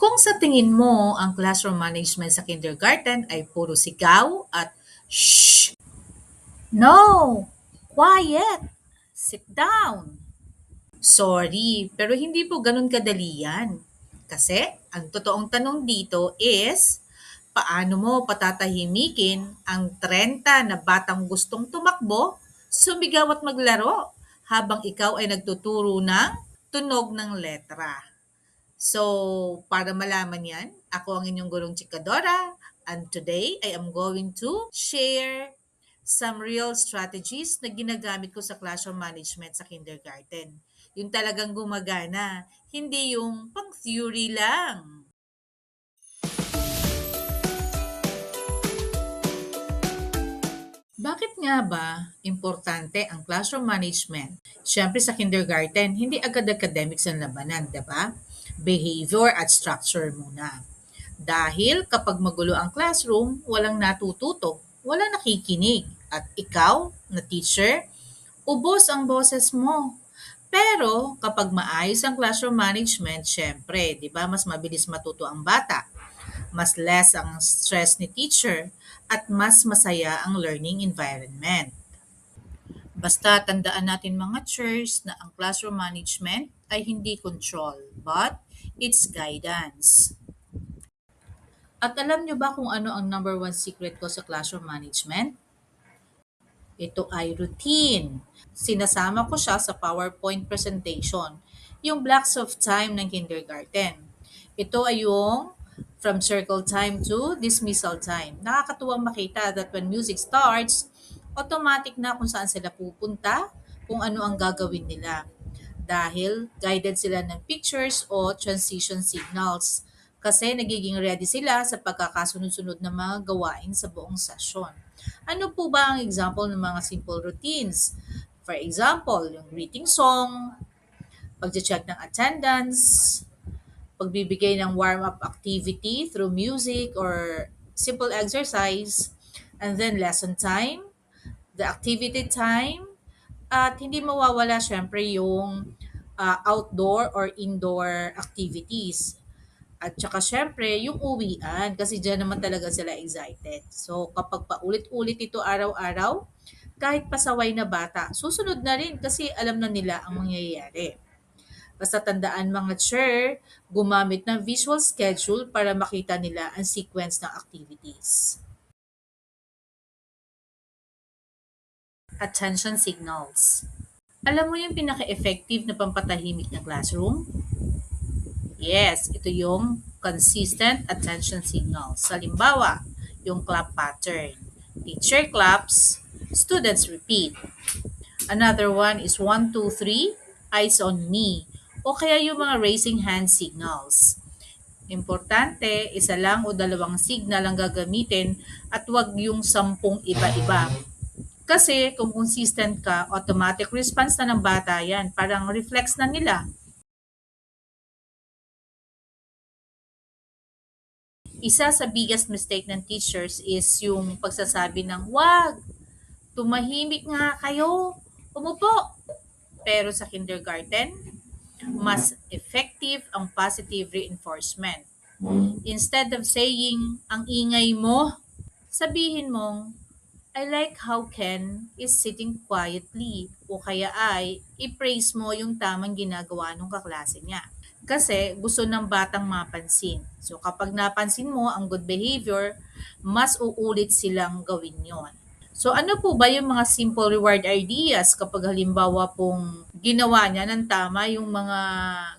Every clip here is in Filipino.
Kung sa tingin mo ang classroom management sa kindergarten ay puro sigaw at shh, no, quiet, sit down. Sorry, pero hindi po ganun kadali yan. Kasi ang totoong tanong dito is, paano mo patatahimikin ang 30 na batang gustong tumakbo, sumigaw at maglaro habang ikaw ay nagtuturo ng tunog ng letra? So, para malaman yan, ako ang inyong gurong Chikadora, and today I am going to share some real strategies na ginagamit ko sa classroom management sa kindergarten. Yung talagang gumagana, hindi yung pang theory lang. Bakit nga ba importante ang classroom management? Siyempre sa kindergarten, hindi agad academics ang labanan, di ba? Behavior at structure muna. Dahil kapag magulo ang classroom, walang natututo, walang nakikinig. At ikaw, na teacher, ubos ang boses mo. Pero kapag maayos ang classroom management, syempre, di ba, mas mabilis matuto ang bata, mas less ang stress ni teacher, at mas masaya ang learning environment. Basta tandaan natin mga chairs na ang classroom management ay hindi control, but it's guidance. At alam nyo ba kung ano ang number one secret ko sa classroom management? Ito ay routine. Sinasama ko siya sa PowerPoint presentation, yung blocks of time ng kindergarten. Ito ay yung from circle time to dismissal time. Nakakatuwang makita that when music starts, automatic na kung saan sila pupunta, kung ano ang gagawin nila. Dahil guided sila ng pictures o transition signals. Kasi nagiging ready sila sa pagkakasunod-sunod ng mga gawain sa buong session. Ano po ba ang example ng mga simple routines? For example, yung greeting song, pag-check ng attendance, pagbibigay ng warm-up activity through music or simple exercise, and then lesson time, the activity time, at hindi mawawala syempre yung outdoor or indoor activities. At saka syempre, yung uwian, kasi dyan naman talaga sila excited. So, kapag paulit-ulit ito araw-araw, kahit pasaway na bata, susunod na rin kasi alam na nila ang mangyayari. Basta tandaan mga chair, gumamit ng visual schedule para makita nila ang sequence ng activities. Attention signals. Alam mo yung pinaka-effective na pampatahimik ng classroom? Yes, ito yung consistent attention signals. Halimbawa, yung clap pattern. Teacher claps, students repeat. Another one is 1, 2, 3, eyes on me. O kaya yung mga raising hand signals. Importante, isa lang o dalawang signal ang gagamitin at wag yung 10 iba-iba. Kasi kung consistent ka, automatic response na ng bata yan. Parang reflex na nila. Isa sa biggest mistake ng teachers is yung pagsasabi ng, wag, tumahimik nga kayo, umupo. Pero sa kindergarten, mas effective ang positive reinforcement. Instead of saying, ang ingay mo, sabihin mong, I like how Ken is sitting quietly o kaya ay i-praise mo yung tamang ginagawa ng kaklase niya. Kasi gusto ng batang mapansin. So kapag napansin mo ang good behavior, mas uulit silang gawin yon. So ano po ba yung mga simple reward ideas kapag halimbawa pong ginawa niya ng tama yung mga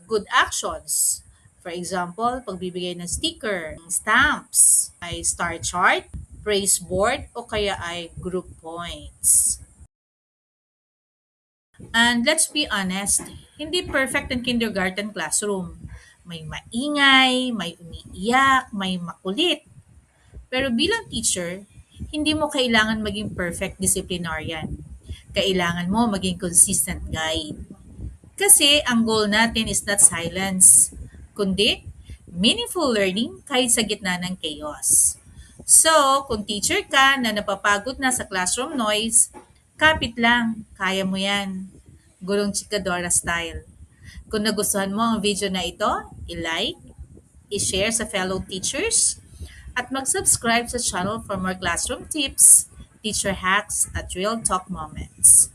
good actions? For example, pagbibigay ng sticker, stamps, ay star chart, praise board, o kaya ay group points. And let's be honest, hindi perfect ang kindergarten classroom. May maingay, may umiiyak, may makulit. Pero bilang teacher, hindi mo kailangan maging perfect disciplinarian. Kailangan mo maging consistent guide. Kasi ang goal natin is not silence, kundi meaningful learning kahit sa gitna ng chaos. So, kung teacher ka na napapagod na sa classroom noise, kapit lang, kaya mo yan. Gulong Chikadora style. Kung nagustuhan mo ang video na ito, i-like, i-share sa fellow teachers, at mag-subscribe sa channel for more classroom tips, teacher hacks, at real talk moments.